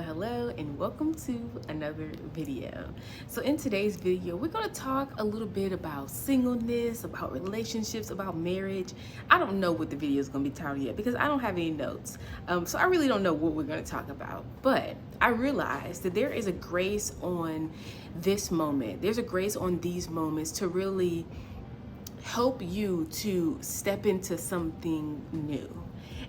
Hello, and welcome to another video. So in today's video, we're going to talk a little bit about singleness, about relationships, about marriage. I don't know what the video is going to be titled yet because I don't have any notes. So I really don't know what we're going to talk about. But I realized that there is a grace on this moment. There's a grace on these moments to really help you to step into something new.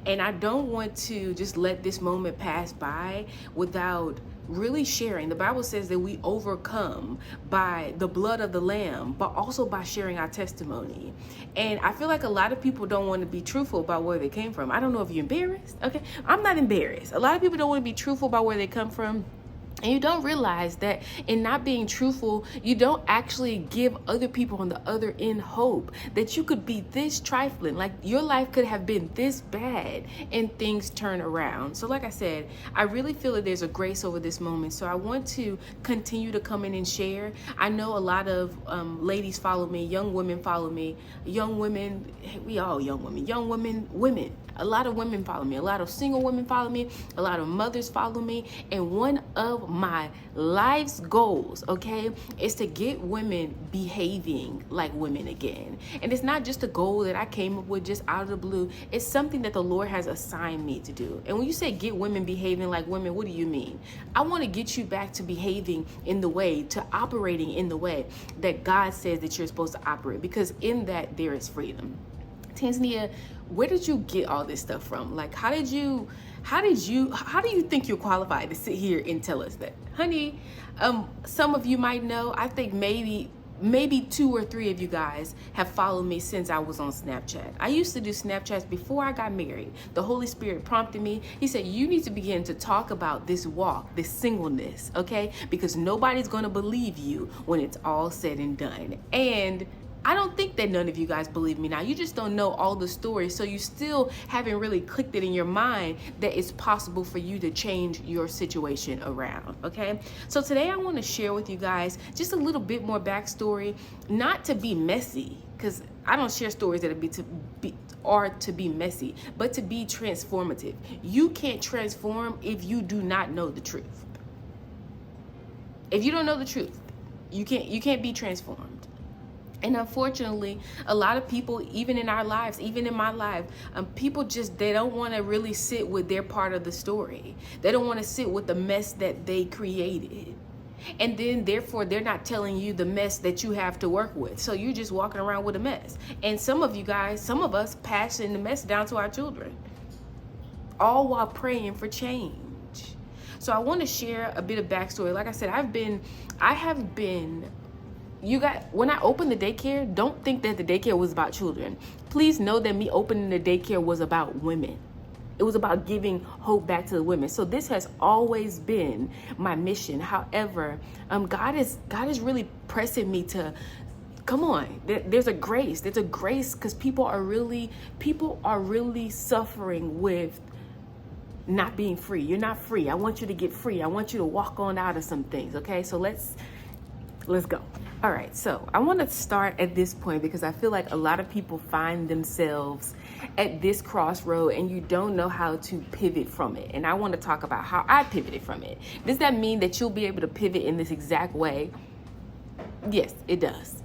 And I don't want to just let this moment pass by without really sharing. The Bible says that we overcome by the blood of the Lamb, but also by sharing our testimony. And I feel like a lot of people don't want to be truthful about where they came from. I don't know if you're embarrassed. Okay, I'm not embarrassed. A lot of people don't want to be truthful about where they come from. And you don't realize that in not being truthful, you don't actually give other people on the other end hope that you could be this trifling, like your life could have been this bad and things turn around. So like I said, I really feel that there's a grace over this moment. So I want to continue to come in and share. I know a lot of ladies follow me, young women follow me, young women, we all young women, women. A lot of women follow me, a lot of single women follow me, a lot of mothers follow me. And one of my life's goals, okay, is to get women behaving like women again. And it's not just a goal that I came up with just out of the blue. It's something that the Lord has assigned me to do. And when you say get women behaving like women, what do you mean? I want to get you back to behaving in the way, to operating in the way that God says that you're supposed to operate, because in that there is freedom. Tanzania, where did you get all this stuff from? Like, how do you think you're qualified to sit here and tell us that? Honey, some of you might know, I think maybe 2 or 3 of you guys have followed me since I was on Snapchat. I used to do Snapchats before I got married. The Holy Spirit prompted me. He said, you need to begin to talk about this walk, this singleness, okay? Because nobody's going to believe you when it's all said and done. And I don't think that none of you guys believe me now. You just don't know all the stories. So you still haven't really clicked it in your mind that it's possible for you to change your situation around, okay? So today I want to share with you guys just a little bit more backstory, not to be messy, because I don't share stories that are to be messy, but to be transformative. You can't transform if you do not know the truth. If you don't know the truth, you can't be transformed. And unfortunately, a lot of people, even in our lives, even in my life, people they don't want to really sit with their part of the story. They don't want to sit with the mess that they created. And then therefore, they're not telling you the mess that you have to work with. So you're just walking around with a mess. And some of you guys, some of us passing the mess down to our children, all while praying for change. So I want to share a bit of backstory. Like I said, I have been when I opened the daycare, don't think that the daycare was about children. Please know that me opening the daycare was about women. It was about giving hope back to the women. So this has always been my mission. However, God is really pressing me to, come on, there's a grace. There's a grace because people are really suffering with not being free. You're not free. I want you to get free. I want you to walk on out of some things. Okay, so let's go. All right, so I want to start at this point because I feel like a lot of people find themselves at this crossroad and you don't know how to pivot from it. And I want to talk about how I pivoted from it. Does that mean that you'll be able to pivot in this exact way? Yes, it does.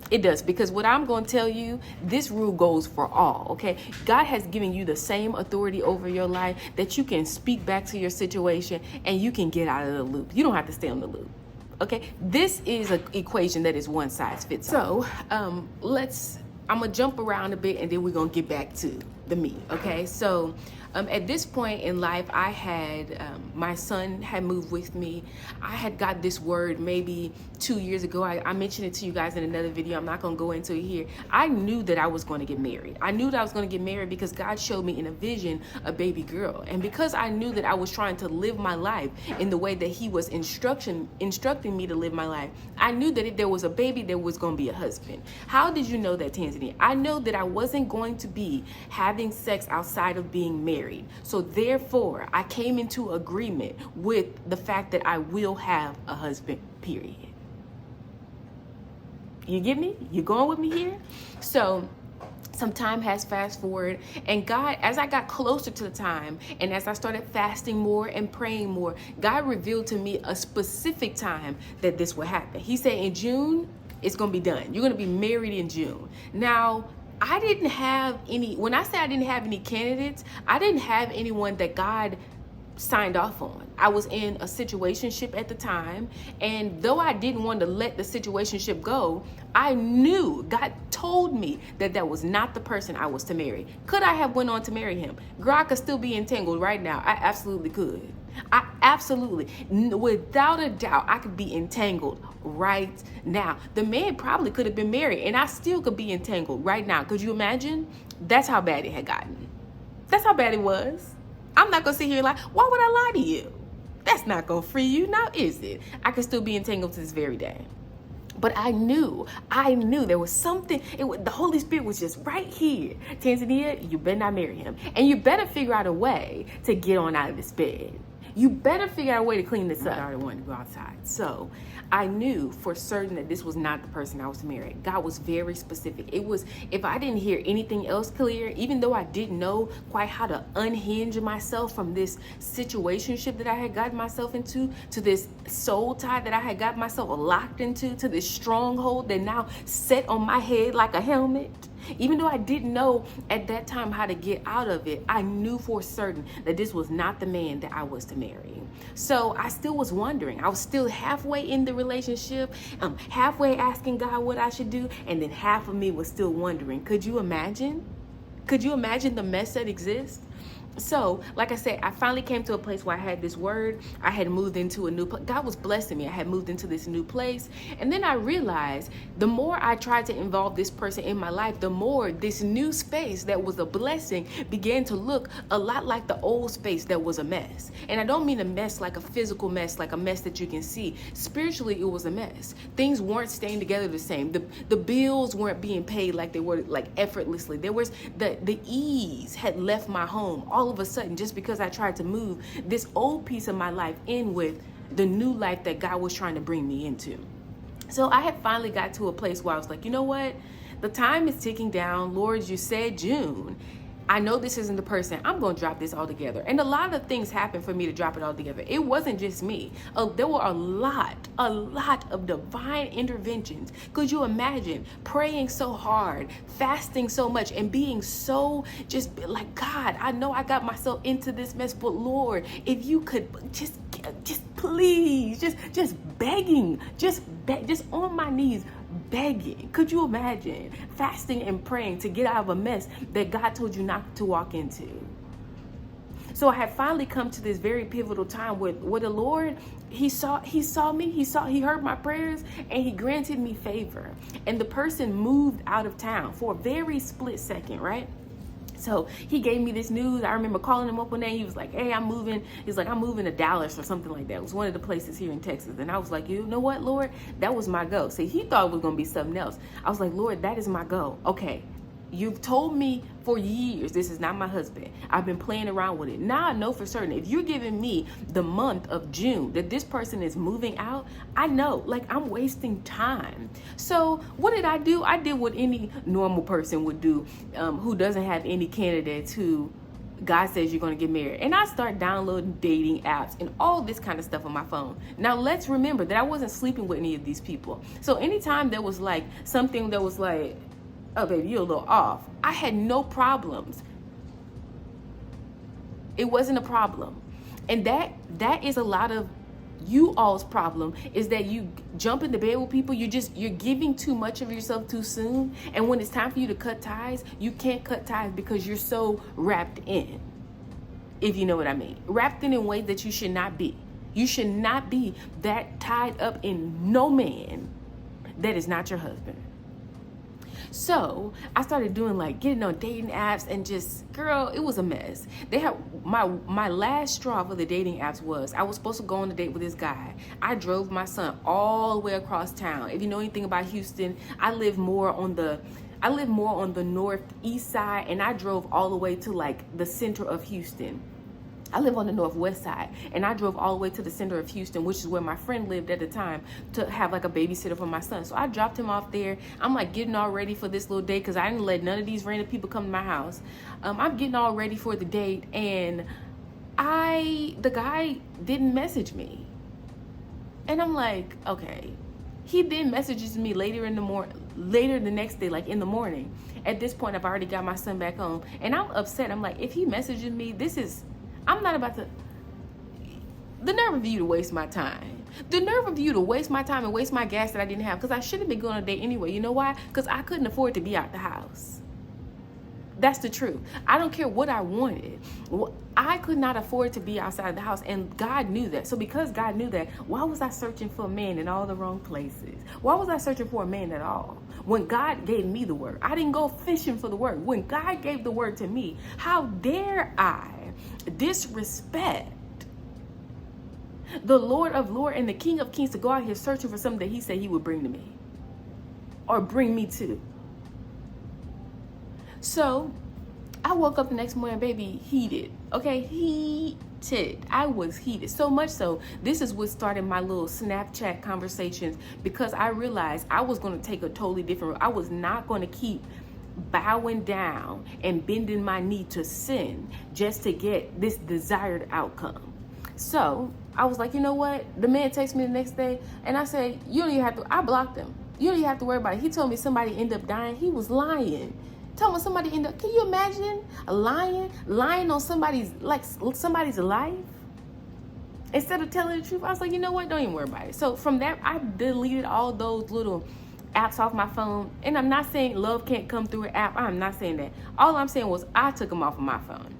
It does, because what I'm going to tell you, this rule goes for all, okay? God has given you the same authority over your life that you can speak back to your situation and you can get out of the loop. You don't have to stay on the loop. Okay, this is an equation that is one size fits all. So I'm gonna jump around a bit and then we're gonna get back to the meat. Okay, so at this point in life, I had my son had moved with me. I had got this word maybe 2 years ago. I mentioned it to you guys in another video. I'm not going to go into it here. I knew that I was going to get married. I knew that I was going to get married because God showed me in a vision a baby girl. And because I knew that I was trying to live my life in the way that he was instructing me to live my life, I knew that if there was a baby, there was going to be a husband. How did you know that, Tanzania? I know that I wasn't going to be having sex outside of being married. So therefore, I came into agreement with the fact that I will have a husband, period. You get me? You going with me here? So some time has fast forward, and God, as I got closer to the time and as I started fasting more and praying more, God revealed to me a specific time that this would happen. He said in June, it's going to be done. You're going to be married in June. Now, I didn't have any, when I say I didn't have any candidates, I didn't have anyone that God signed off on. I was in a situationship at the time, and though I didn't want to let the situationship go, I knew God told me that that was not the person I was to marry. Could I have went on to marry him? Girl, I could still be entangled right now. I absolutely could. I absolutely, without a doubt, I could be entangled right now. The man probably could have been married, and I still could be entangled right now. Could you imagine? That's how bad it had gotten. That's how bad it was. I'm not going to sit here like, why would I lie to you? That's not going to free you now, is it? I could still be entangled to this very day. But I knew there was something, the Holy Spirit was just right here. Tanzania, you better not marry him. And you better figure out a way to get on out of this bed. You better figure out a way to clean this up. I already wanted to go outside. So I knew for certain that this was not the person I was to marry. God was very specific. It was, if I didn't hear anything else clear, even though I didn't know quite how to unhinge myself from this situationship that I had gotten myself into, to this soul tie that I had got myself locked into, to this stronghold that now set on my head like a helmet. Even though I didn't know at that time how to get out of it, I knew for certain that this was not the man that I was to marry. So I still was wondering. I was still halfway in the relationship, halfway asking God what I should do, and then half of me was still wondering. Could you imagine? Could you imagine the mess that exists? So, like I said, I finally came to a place where I had this word. I had moved into a new place. God was blessing me. I had moved into this new place. And then I realized the more I tried to involve this person in my life, the more this new space that was a blessing began to look a lot like the old space that was a mess. And I don't mean a mess like a physical mess, like a mess that you can see. Spiritually, it was a mess. Things weren't staying together the same. The bills weren't being paid like they were, like effortlessly. There was the ease had left my home all of a sudden, just because I tried to move this old piece of my life in with the new life that God was trying to bring me into. So I had finally got to a place where I was like, you know what? The time is ticking down. Lord, you said June. I know this isn't the person. I'm going to drop this all together. And a lot of things happened for me to drop it all together. It wasn't just me. There were a lot of divine interventions. Could you imagine praying so hard, fasting so much, and being so just like, God, I know I got myself into this mess, but Lord, if you could just please, just begging, just on my knees, begging. Could you imagine fasting and praying to get out of a mess that God told you not to walk into? So I had finally come to this very pivotal time where the Lord, he saw me, he heard my prayers, and he granted me favor. And the person moved out of town for a very split second, right? So he gave me this news. I remember calling him up one day. He was like, hey, I'm moving. He's like, I'm moving to Dallas or something like that. It was one of the places here in Texas. And I was like, you know what, Lord? That was my go. See, he thought it was going to be something else. I was like, Lord, that is my go. Okay. You've told me for years this is not my husband. I've been playing around with it. Now I know for certain if you're giving me the month of June that this person is moving out, I know, like, I'm wasting time. So what did I do? I did what any normal person would do who doesn't have any candidates who God says you're going to get married. And I start downloading dating apps and all this kind of stuff on my phone. Now, let's remember that I wasn't sleeping with any of these people. So anytime there was like something that was like, oh, baby, you're a little off, I had no problems. It wasn't a problem. And that is a lot of you all's problem, is that you jump into bed with people, you're giving too much of yourself too soon. And when it's time for you to cut ties, you can't cut ties because you're so wrapped in, if you know what I mean. Wrapped in ways that you should not be. You should not be that tied up in no man that is not your husband. So I started doing getting on dating apps, and just, girl, it was a mess. They had my last straw for the dating apps was I was supposed to go on a date with this guy. I drove my son all the way across town. If you know anything about Houston, I live more on the northeast side, and I drove all the way to the center of Houston. I live on the northwest side, and I drove all the way to the center of Houston, which is where my friend lived at the time, to have like a babysitter for my son. So I dropped him off there. I'm like getting all ready for this little date because I didn't let none of these random people come to my house. I'm getting all ready for the date, and the guy didn't message me. And I'm like, okay. He then messages me later the next day, like in the morning. At this point, I've already got my son back home, and I'm upset. I'm like, if he messages me, I'm not about to, the nerve of you to waste my time. The nerve of you to waste my time and waste my gas that I didn't have, because I should have been going on a date anyway. You know why? Because I couldn't afford to be out the house. That's the truth. I don't care what I wanted. I could not afford to be outside the house, and God knew that. So because God knew that, why was I searching for a man in all the wrong places? Why was I searching for a man at all? When God gave me the word, I didn't go fishing for the word. When God gave the word to me, how dare I disrespect the Lord of Lords and the King of Kings to go out here searching for something that he said he would bring to me or bring me to? So I woke up the next morning, baby, heated. Okay, heated. I was heated. So much so, this is what started my little Snapchat conversations, because I realized I was going to take a totally different route. I was not going to keep bowing down and bending my knee to sin just to get this desired outcome. So I was like, you know what? The man texted me the next day, and I said, you don't even have to, I blocked him. You don't even have to worry about it. He told me somebody ended up dying. He was lying. Tell me somebody ended up, can you imagine a lying on somebody's life? Instead of telling the truth, I was like, you know what? Don't even worry about it. So from that, I deleted all those little apps off my phone. And I'm not saying love can't come through an app. I'm not saying that. All I'm saying was I took them off of my phone.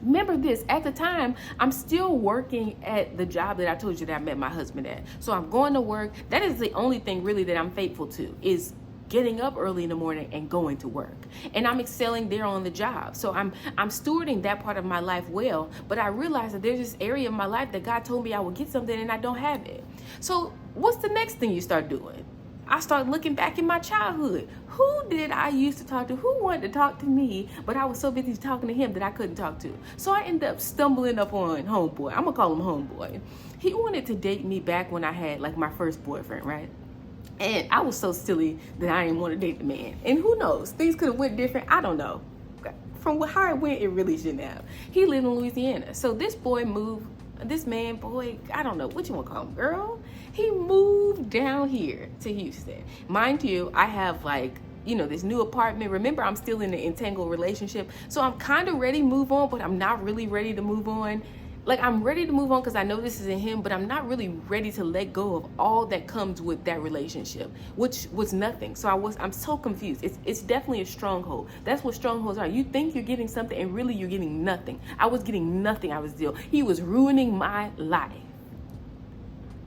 Remember this, at the time, I'm still working at the job that I told you that I met my husband at. So I'm going to work. That is the only thing really that I'm faithful to, is getting up early in the morning and going to work. And I'm excelling there on the job. So I'm stewarding that part of my life well, but I realized that there's this area of my life that God told me I would get something and I don't have it. So what's the next thing you start doing? I started looking back in my childhood. Who did I used to talk to? Who wanted to talk to me, but I was so busy talking to him that I couldn't talk to? So I ended up stumbling up on homeboy. I'm gonna call him homeboy. He wanted to date me back when I had like my first boyfriend, right? And I was so silly that I didn't want to date the man. And who knows? Things could have went different. I don't know. From how it went, it really shouldn't have. He lived in Louisiana. So this man, I don't know what you want to call him, girl. He moved down here to Houston. Mind you, I have this new apartment. Remember, I'm still in an entangled relationship. So I'm kind of ready to move on, but I'm not really ready to move on. Like, I'm ready to move on because I know this isn't him, but I'm not really ready to let go of all that comes with that relationship, which was nothing. So I'm so confused. It's definitely a stronghold. That's what strongholds are. You think you're getting something and really you're getting nothing. I was getting nothing. He was ruining my life.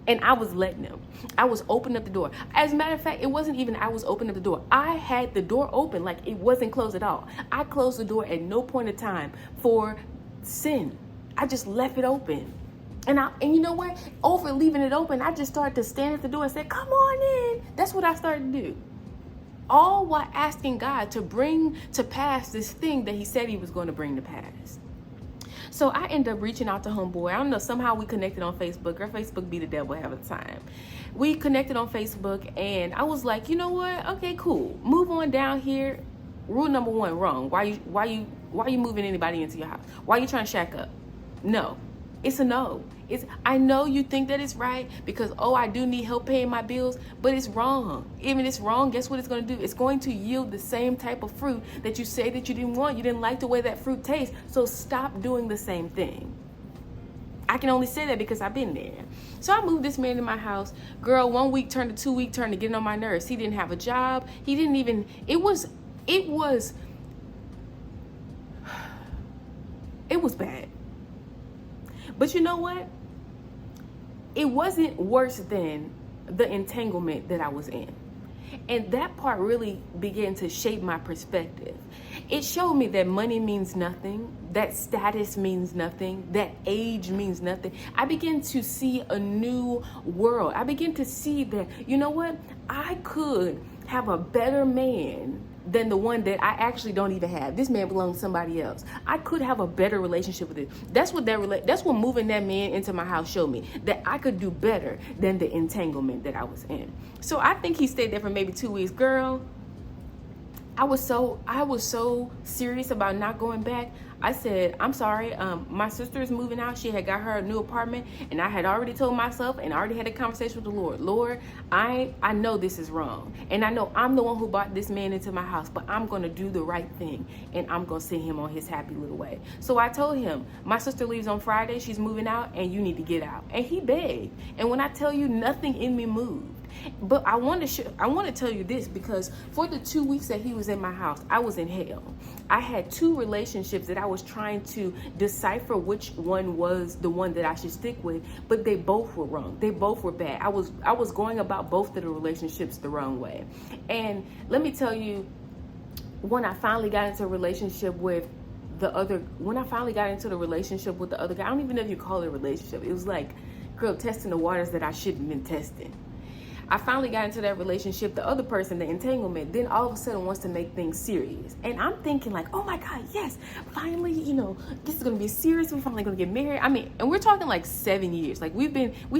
And I was letting him. I was opening up the door. As a matter of fact, it wasn't even I was opening up the door. I had the door open, like it wasn't closed at all. I closed the door at no point in time for sin. I just left it open. And you know what? Over leaving it open, I just started to stand at the door and say, come on in. That's what I started to do. All while asking God to bring to pass this thing that he said he was going to bring to pass. So I ended up reaching out to homeboy. I don't know, somehow we connected on Facebook. Or Facebook be the devil half the time. We connected on Facebook, and I was like, you know what? Okay, cool. Move on down here. Rule number 1, wrong. Why you moving anybody into your house? Why are you trying to shack up? No, it's a no. I know you think that it's right because, I do need help paying my bills, but it's wrong. Even it's wrong, guess what it's going to do? It's going to yield the same type of fruit that you say that you didn't want. You didn't like the way that fruit tastes, so stop doing the same thing. I can only say that because I've been there. So I moved this man in my house. Girl, 1 week turned to 2 week turned to getting on my nerves. He didn't have a job. He didn't even, it was bad. But you know what? It wasn't worse than the entanglement that I was in. And that part really began to shape my perspective. It showed me that money means nothing, that status means nothing, that age means nothing. I began to see a new world. I began to see that, you know what? I could have a better man than the one that I actually don't even have. This man belongs to somebody else. I could have a better relationship with it. That's what moving that man into my house showed me, that I could do better than the entanglement that I was in. So I think he stayed there for maybe 2 weeks. Girl, I was so serious about not going back. I said, I'm sorry, my sister is moving out. She had got her a new apartment, and I had already told myself and I already had a conversation with the Lord. Lord, I know this is wrong, and I know I'm the one who brought this man into my house, but I'm going to do the right thing, and I'm going to send him on his happy little way. So I told him, my sister leaves on Friday. She's moving out, and you need to get out. And he begged. And when I tell you, nothing in me moved. But I want to tell you this, because for the 2 weeks that he was in my house, I was in hell. I had 2 relationships that I was trying to decipher which one was the one that I should stick with, but they both were wrong. They both were bad. I was going about both of the relationships the wrong way. And let me tell you, when I finally got into a relationship with the other guy, I don't even know if you call it a relationship. It was like, girl, testing the waters that I shouldn't have been testing. I finally got into that relationship, the other person, the entanglement, then all of a sudden wants to make things serious. And I'm thinking like, oh my God, yes, finally, this is going to be serious. We're finally going to get married. I mean, and we're talking like 7 years. Like we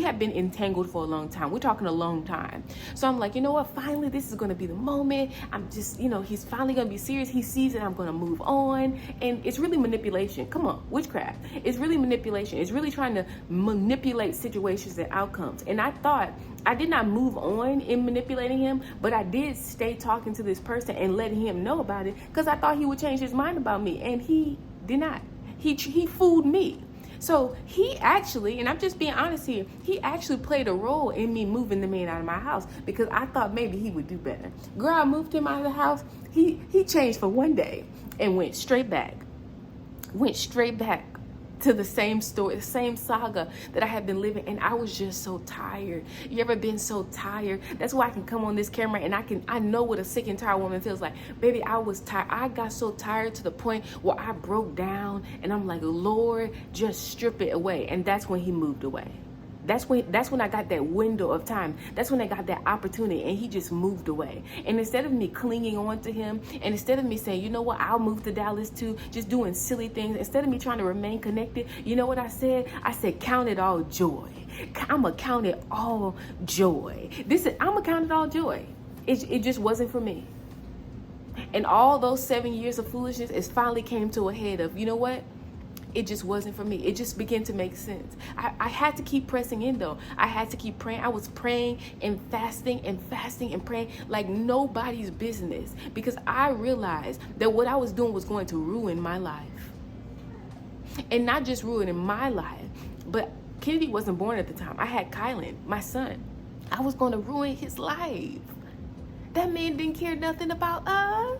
have been entangled for a long time. We're talking a long time. So I'm like, you know what? Finally, this is going to be the moment. I'm just, he's finally going to be serious. He sees that I'm going to move on. And it's really manipulation. Come on, witchcraft. It's really manipulation. It's really trying to manipulate situations and outcomes. And I thought I did not move on in manipulating him, but I did stay talking to this person and letting him know about it, because I thought he would change his mind about me, and he did not. He fooled me. So he actually, and I'm just being honest here, he actually played a role in me moving the man out of my house, because I thought maybe he would do better. Girl, I moved him out of the house. He changed for one day and went straight back to the same story, the same saga that I had been living. And I was just so tired. You ever been so tired? That's why I can come on this camera and I know what a sick and tired woman feels like. Baby, I was tired. I got so tired to the point where I broke down, and I'm like, Lord, just strip it away. And that's when he moved away. That's when I got that window of time. That's when I got that opportunity, and he just moved away. And instead of me clinging on to him, and instead of me saying, you know what, I'll move to Dallas too, just doing silly things, instead of me trying to remain connected, you know what I said? I said, count it all joy. I'm going to count it all joy. I'm going to count it all joy. It just wasn't for me. And all those 7 years of foolishness, it finally came to a head of, you know what? It just wasn't for me. It just began to make sense. I had to keep pressing in, though. I had to keep praying. I was praying and fasting and praying like nobody's business, because I realized that what I was doing was going to ruin my life. And not just ruining my life, but Kennedy wasn't born at the time. I had Kylan, my son. I was going to ruin his life. That man didn't care nothing about us.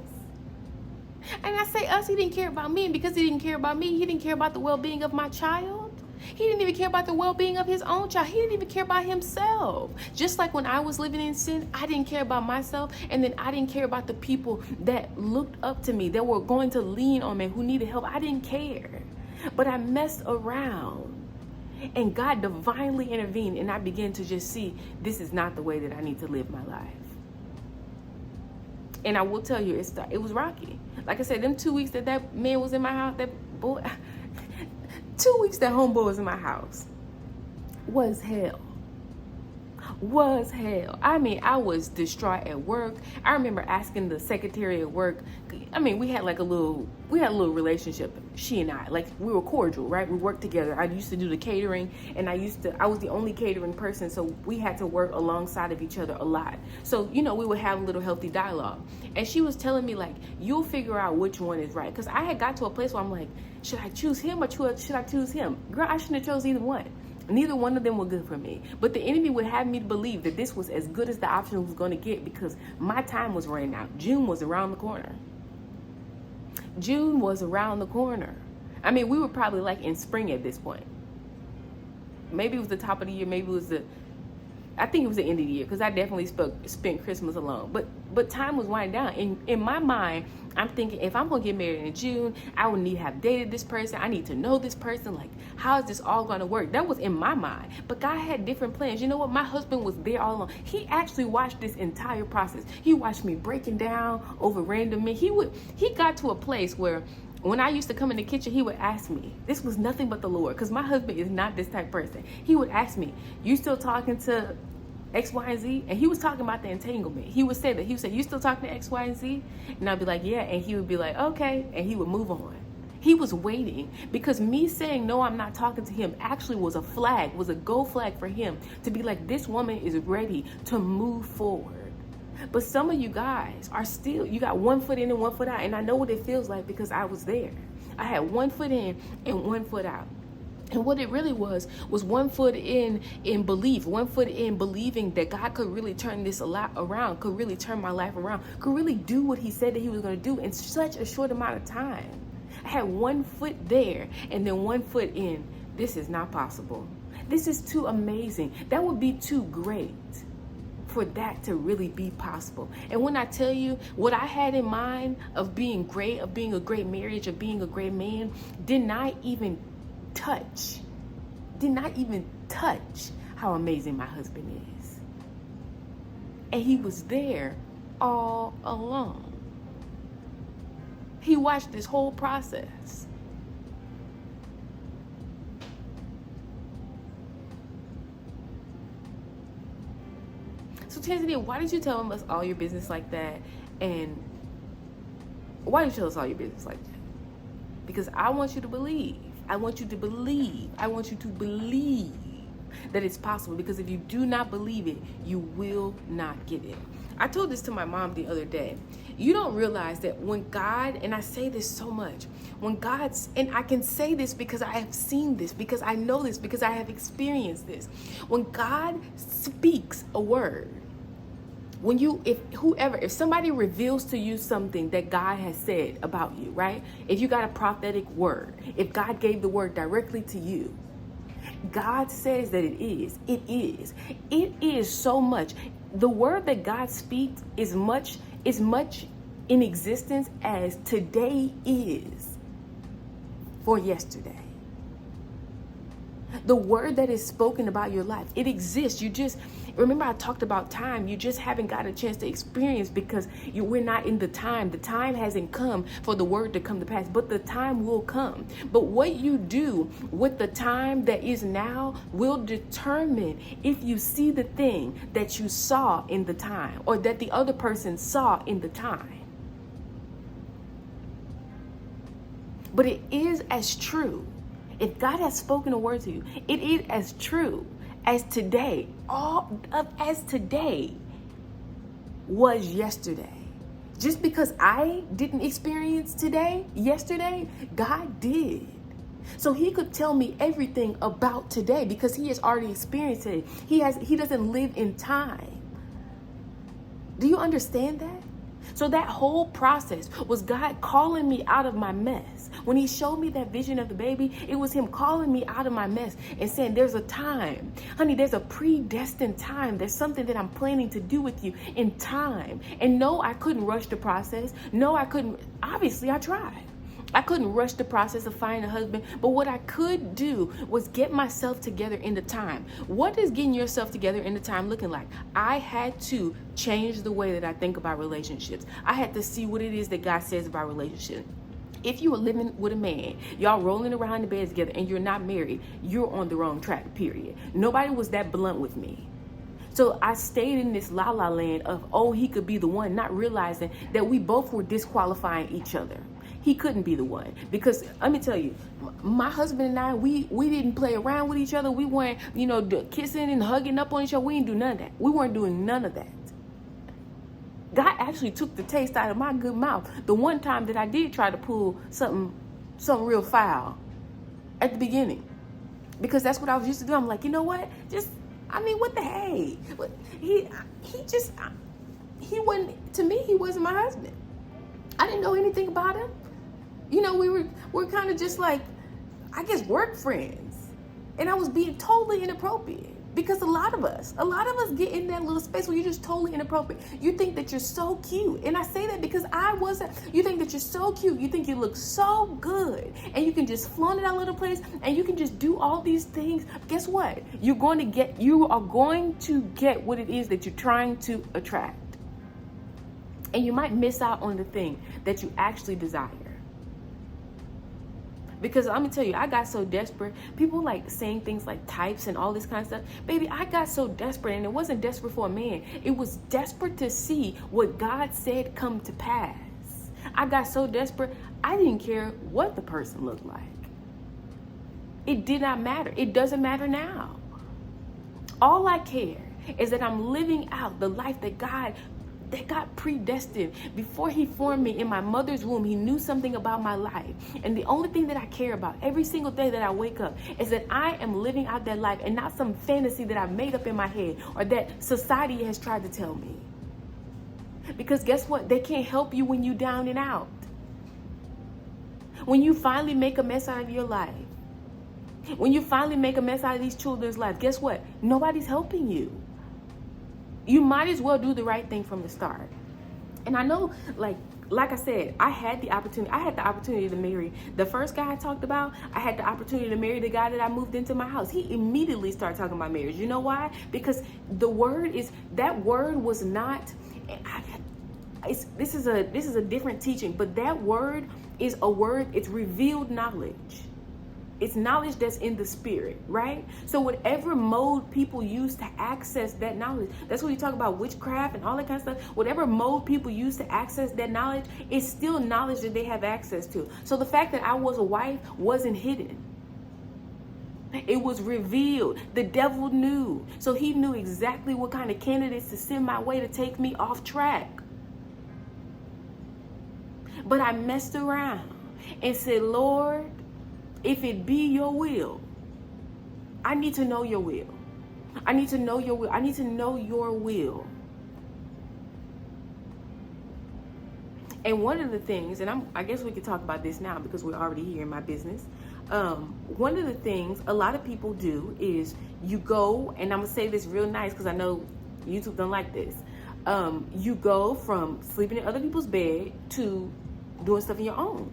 And I say us, he didn't care about me. And because he didn't care about me, he didn't care about the well-being of my child. He didn't even care about the well-being of his own child. He didn't even care about himself. Just like when I was living in sin, I didn't care about myself. And then I didn't care about the people that looked up to me, that were going to lean on me, who needed help. I didn't care. But I messed around. And God divinely intervened. And I began to just see, this is not the way that I need to live my life. And I will tell you, it was rocky. Like I said, them 2 weeks that man was in my house, 2 weeks that homeboy was in my house was hell. I mean, I was distraught at work. I remember asking the secretary at work. I mean, we had a little relationship, she and I. Like, we were cordial, right? We worked together. I used to do the catering, and I was the only catering person, so we had to work alongside of each other a lot. So, we would have a little healthy dialogue. And she was telling me, like, you'll figure out which one is right. Because I had got to a place where I'm like, should I choose him or should I choose him? Girl, I shouldn't have chose either one. Neither one of them were good for me. But the enemy would have me to believe that this was as good as the option was going to get, because my time was running out. June was around the corner. I mean, we were probably like in spring at this point. Maybe it was the top of the year. Maybe it was I think it was the end of the year, because I definitely spent Christmas alone. But time was winding down. In my mind, I'm thinking, if I'm gonna get married in June, I would need to have dated this person. I need to know this person. Like, how is this all gonna work? That was in my mind. But God had different plans. You know what? My husband was there all along. He actually watched this entire process. He watched me breaking down over random men. He got to a place where, when I used to come in the kitchen, he would ask me, this was nothing but the Lord, because my husband is not this type of person. He would ask me, you still talking to X, Y, and Z? And he was talking about the entanglement. He would say that. He would say, you still talking to X, Y, and Z? And I'd be like, yeah. And he would be like, okay. And he would move on. He was waiting, because me saying, no, I'm not talking to him, actually was a flag, was a go flag for him to be like, this woman is ready to move forward. But some of you guys are still, you got one foot in and one foot out. And I know what it feels like, because I was there. I had one foot in and one foot out. And what it really was 1 foot in belief, 1 foot in believing that God could really turn this a lot around, could really turn my life around, could really do what he said that he was going to do in such a short amount of time. I had 1 foot there and then 1 foot in. This is not possible. This is too amazing. That would be too great for that to really be possible. And when I tell you what I had in mind of being great, of being a great marriage, of being a great man, did not even touch how amazing my husband is. And he was there all along. He watched this whole process. So Tanzania, why did you tell us all your business like that? And why did you tell us all your business like that? Because I want you to believe. I want you to believe. I want you to believe that it's possible. Because if you do not believe it, you will not get it. I told this to my mom the other day. You don't realize that when God, and I say this so much, when God's, and I can say this because I have seen this, because I know this, because I have experienced this. When God speaks a word, if somebody reveals to you something that God has said about you, right? If you got a prophetic word, if God gave the word directly to you, God says that it is. It is so much. The word that God speaks is much in existence as today is for yesterday. The word that is spoken about your life, it exists. You just, remember I talked about time. You just haven't got a chance to experience because we're not in the time. The time hasn't come for the word to come to pass, but the time will come. But what you do with the time that is now will determine if you see the thing that you saw in the time or that the other person saw in the time. But it is as true. If God has spoken a word to you, it is as true as today, as today was yesterday. Just because I didn't experience yesterday, God did. So he could tell me everything about today because he has already experienced it. He doesn't live in time. Do you understand that? So that whole process was God calling me out of my mess. When he showed me that vision of the baby, it was him calling me out of my mess and saying, there's a time. Honey, there's a predestined time. There's something that I'm planning to do with you in time. And no, I couldn't rush the process. No, I couldn't. Obviously, I tried. I couldn't rush the process of finding a husband, but what I could do was get myself together in the time. What is getting yourself together in the time looking like? I had to change the way that I think about relationships. I had to see what it is that God says about relationships. If you were living with a man, y'all rolling around in bed together and you're not married, you're on the wrong track, period. Nobody was that blunt with me. So I stayed in this la-la land of, oh, he could be the one, not realizing that we both were disqualifying each other. He couldn't be the one because let me tell you, my husband and I, we didn't play around with each other. We weren't, kissing and hugging up on each other. We didn't do none of that. We weren't doing none of that. God actually took the taste out of my good mouth. The one time that I did try to pull something real foul at the beginning, because that's what I was used to do. I'm like, you know what? What the hey? He wasn't, to me, he wasn't my husband. I didn't know anything about him. We're kind of just like, I guess, work friends. And I was being totally inappropriate. Because a lot of us get in that little space where you're just totally inappropriate. You think that you're so cute. And I say that because I wasn't. You think that you're so cute. You think you look so good. And you can just flaunt it out a little place. And you can just do all these things. Guess what? You are going to get what it is that you're trying to attract. And you might miss out on the thing that you actually desire. Because I'm going to tell you, I got so desperate. People like saying things like types and all this kind of stuff. Baby, I got so desperate, and it wasn't desperate for a man. It was desperate to see what God said come to pass. I got so desperate, I didn't care what the person looked like. It did not matter. It doesn't matter now. All I care is that I'm living out the life that God predestined. Before he formed me in my mother's womb, he knew something about my life. And the only thing that I care about every single day that I wake up is that I am living out that life and not some fantasy that I've made up in my head or that society has tried to tell me. Because guess what? They can't help you when you're down and out. When you finally make a mess out of your life, when you finally make a mess out of these children's lives, guess what? Nobody's helping you. You might as well do the right thing from the start. And I know, like I said, I had the opportunity to marry the first guy I talked about. I had the opportunity to marry the guy that I moved into my house. He immediately started talking about marriage. You know why? Because that word was not, this is a different teaching, but that word is a word, it's revealed knowledge. It's knowledge that's in the spirit, right? So whatever mode people use to access that knowledge, that's what you talk about witchcraft and all that kind of stuff. Whatever mode people use to access that knowledge, it's still knowledge that they have access to. So the fact that I was a wife wasn't hidden. It was revealed. The devil knew. So he knew exactly what kind of candidates to send my way to take me off track. But I messed around and said, Lord, if it be your will, I need to know your will. I need to know your will. I need to know your will. And one of the things, and I guess we could talk about this now because we're already here in my business. One of the things a lot of people do is you go, and I'm going to say this real nice because I know YouTube don't like this. You go from sleeping in other people's bed to doing stuff in your own.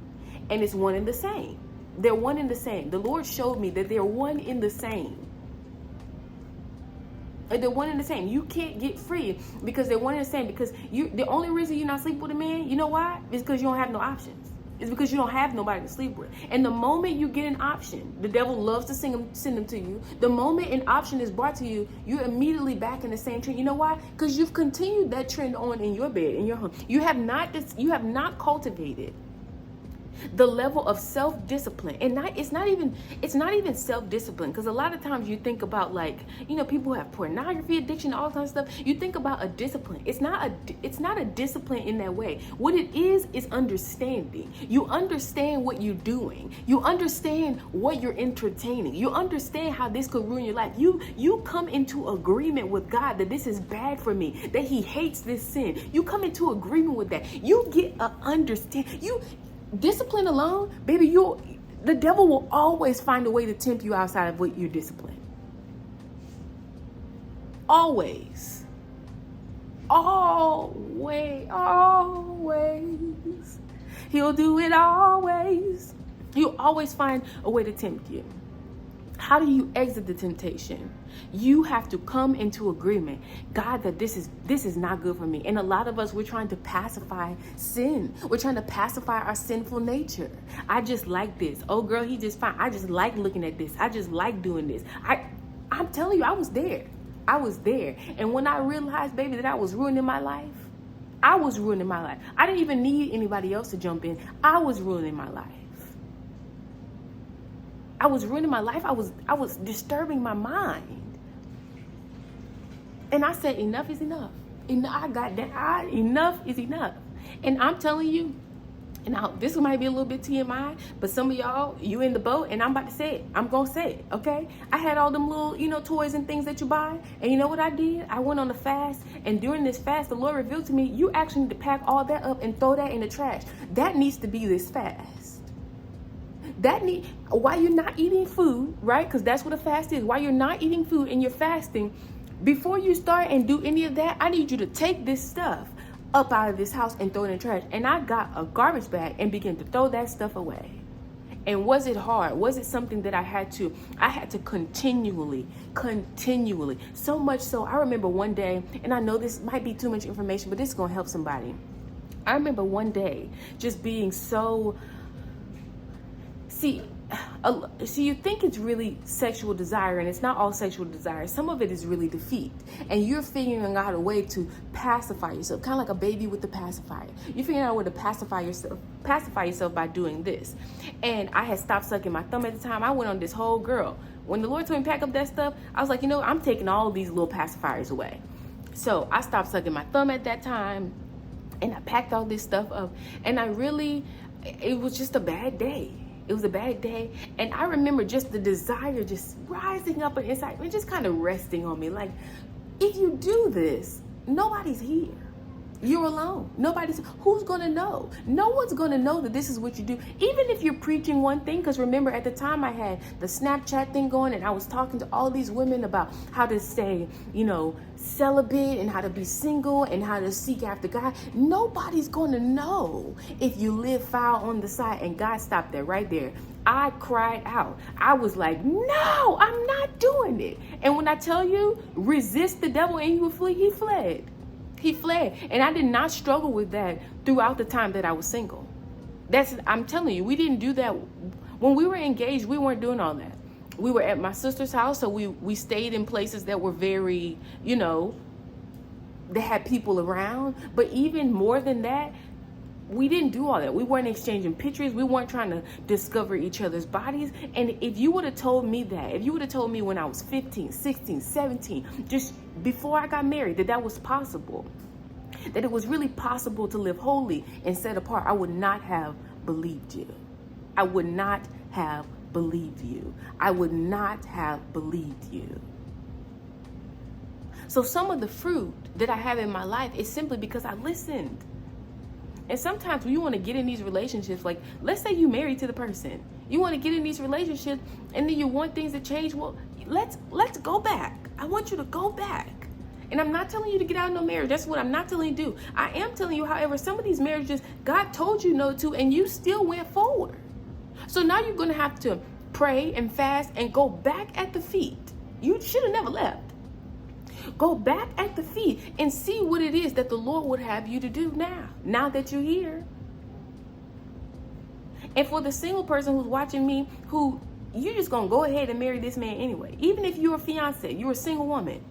And it's one and the same. They're one and the same. The Lord showed me that they're one in the same. They're one and the same. You can't get free because they're one and the same. Because the only reason you're not sleeping with a man, you know why? Is because you don't have no options. It's because you don't have nobody to sleep with. And the moment you get an option, the devil loves to send them to you. The moment an option is brought to you, you're immediately back in the same trend. You know why? Because you've continued that trend on in your bed, in your home. You have not cultivated the level of self-discipline. And it's not even self-discipline, because a lot of times you think about, like, people who have pornography addiction, all kinds of stuff. You think about a discipline. It's not a discipline in that way. What it is understanding. You understand what you're doing. You understand what you're entertaining. You understand how this could ruin your life. You come into agreement with God that this is bad for me, that he hates this sin. You come into agreement with that. You get a understand. Discipline alone, baby, the devil will always find a way to tempt you outside of what you're disciplined. Always. Always. He'll do it always. He'll always find a way to tempt you. How do you exit the temptation? You have to come into agreement. God, that this is not good for me. And a lot of us, we're trying to pacify sin. We're trying to pacify our sinful nature. I just like this. Oh, girl, he just fine. I just like looking at this. I just like doing this. I'm telling you, I was there. And when I realized, baby, that I was ruining my life, I didn't even need anybody else to jump in. I was ruining my life. I was ruining my life. I was disturbing my mind. And I said, enough is enough. Enough is enough. And I'm telling you, and this might be a little bit TMI, but some of y'all, you in the boat, and I'm about to say it. I'm going to say it, okay? I had all them little, toys and things that you buy. And you know what I did? I went on a fast. And during this fast, the Lord revealed to me, you actually need to pack all that up and throw that in the trash. That needs to be this fast. While you're not eating food, right? Because that's what a fast is. While you're not eating food and you're fasting, before you start and do any of that, I need you to take this stuff up out of this house and throw it in the trash. And I got a garbage bag and began to throw that stuff away. And was it hard? Was it something that I had to continually, so much so I remember one day, and I know this might be too much information, but this is going to help somebody. I remember one day just being so, see, you think it's really sexual desire, and it's not all sexual desire. Some of it is really defeat, and you're figuring out a way to pacify yourself, kind of like a baby with the pacifier. You're figuring out a way to pacify yourself by doing this. And I had stopped sucking my thumb at the time. I went on this whole girl. When the Lord told me to pack up that stuff, I was like, I'm taking all of these little pacifiers away. So I stopped sucking my thumb at that time, and I packed all this stuff up. And it was just a bad day. It was a bad day. And I remember just the desire just rising up inside and just kind of resting on me. Like, if you do this, nobody's here. You're alone. Who's going to know? No one's going to know that this is what you do. Even if you're preaching one thing, because remember at the time I had the Snapchat thing going, and I was talking to all these women about how to stay, celibate and how to be single and how to seek after God. Nobody's going to know if you live foul on the side. And God stopped there right there. I cried out. I was like, no, I'm not doing it. And when I tell you, resist the devil and he will flee, he fled. He fled. And I did not struggle with that throughout the time that I was single. I'm telling you, we didn't do that. When we were engaged, we weren't doing all that. We were at my sister's house, so we stayed in places that were very, they had people around. But even more than that, we didn't do all that. We weren't exchanging pictures. We weren't trying to discover each other's bodies. And if you would have told me when I was 15, 16, 17, just before I got married, that was possible, that it was really possible to live holy and set apart, I would not have believed you. I would not have believed you. I would not have believed you. So some of the fruit that I have in my life is simply because I listened. And sometimes when you want to get in these relationships, like let's say you married to the person, you want to get in these relationships and then you want things to change. Well, let's go back. I want you to go back. And I'm not telling you to get out of no marriage. That's what I'm not telling you to do. I am telling you, however, some of these marriages, God told you no to, and you still went forward. So now you're going to have to pray and fast and go back at the feet. You should have never left. Go back at the feet and see what it is that the Lord would have you to do now that you're here. And for the single person who's watching me, who you're just going to go ahead and marry this man anyway. Even if you're a fiance, you're a single woman,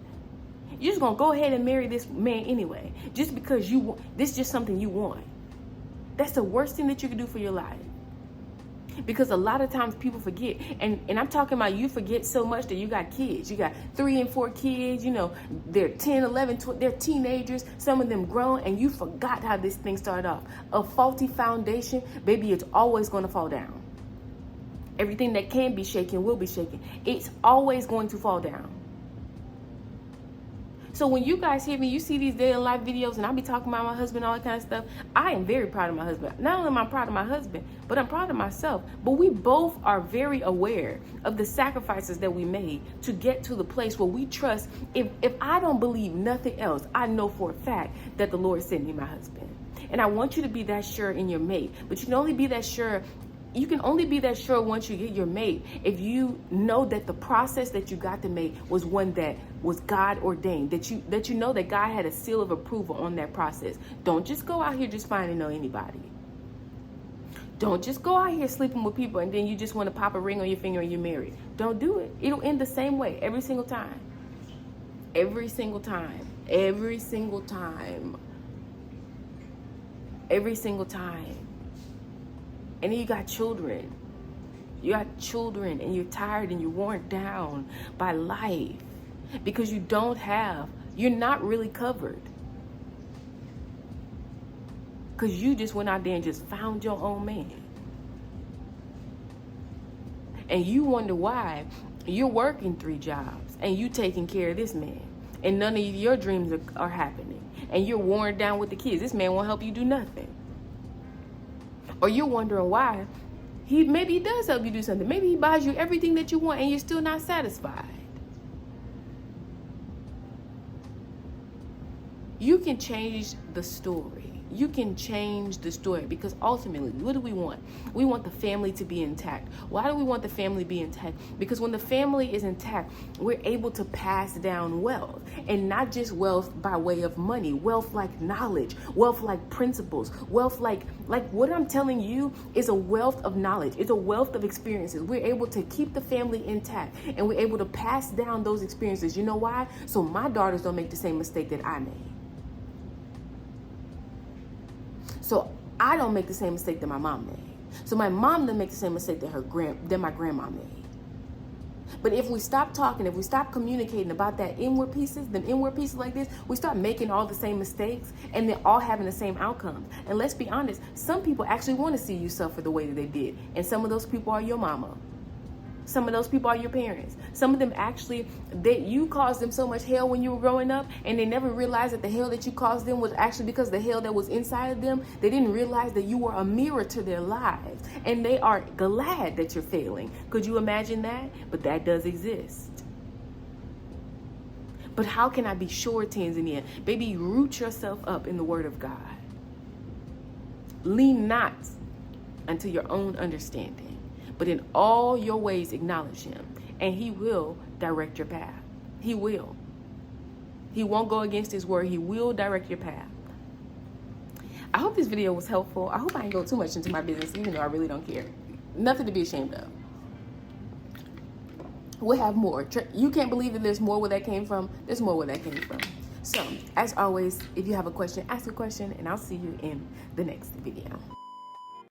you're just going to go ahead and marry this man anyway. Just because this is just something you want. That's the worst thing that you can do for your life. Because a lot of times people forget, and I'm talking about you forget so much that you got kids. You got 3 and 4 kids, they're 10, 11, 12, they're teenagers, some of them grown, and you forgot how this thing started off. A faulty foundation, baby, it's always going to fall down. Everything that can be shaken will be shaken. It's always going to fall down. So when you guys hear me, you see these day in life videos, and I'll be talking about my husband, all that kind of stuff. I am very proud of my husband. Not only am I proud of my husband, but I'm proud of myself. But we both are very aware of the sacrifices that we made to get to the place where we trust. If I don't believe nothing else, I know for a fact that the Lord sent me my husband. And I want you to be that sure in your mate. But you can only be that sure. You can only be that sure once you get your mate if you know that the process that you got the mate was one that was God ordained, that you know that God had a seal of approval on that process. Don't just go out here just finding anybody. Don't just go out here sleeping with people and then you just want to pop a ring on your finger and you're married. Don't do it. It'll end the same way every single time. Every single time. Every single time. Every single time. And then you got children. You got children and you're tired and you're worn down by life because you're not really covered. Because you just went out there and just found your own man. And you wonder why you're working 3 jobs and you taking care of this man. And none of your dreams are happening. And you're worn down with the kids. This man won't help you do nothing. Or you're wondering why Maybe he does help you do something. Maybe he buys you everything that you want and you're still not satisfied. You can change the story. You can change the story, because ultimately, what do we want? We want the family to be intact. Why do we want the family to be intact? Because when the family is intact, we're able to pass down wealth, and not just wealth by way of money, wealth like knowledge, wealth like principles, wealth like what I'm telling you is a wealth of knowledge. It's a wealth of experiences. We're able to keep the family intact, and we're able to pass down those experiences. You know why? So my daughters don't make the same mistake that I made. So I don't make the same mistake that my mom made. So my mom doesn't make the same mistake that my grandma made. But if we stop talking, if we stop communicating about them inward pieces like this, we start making all the same mistakes and they're all having the same outcomes. And let's be honest, some people actually want to see you suffer the way that they did. And some of those people are your mama. Some of those people are your parents. Some of them actually, that you caused them so much hell when you were growing up, and they never realized that the hell that you caused them was actually because the hell that was inside of them. They didn't realize that you were a mirror to their lives, and they are glad that you're failing. Could you imagine that? But that does exist. But how can I be sure, Tanzania? Baby, root yourself up in the Word of God. Lean not unto your own understanding, but in all your ways acknowledge him, and he will direct your path. He will. He won't go against his word. He will direct your path. I hope this video was helpful. I hope I didn't go too much into my business, even though I really don't care. Nothing to be ashamed of. We'll have more. You can't believe that there's more where that came from. There's more where that came from. So, as always, if you have a question, ask a question, and I'll see you in the next video.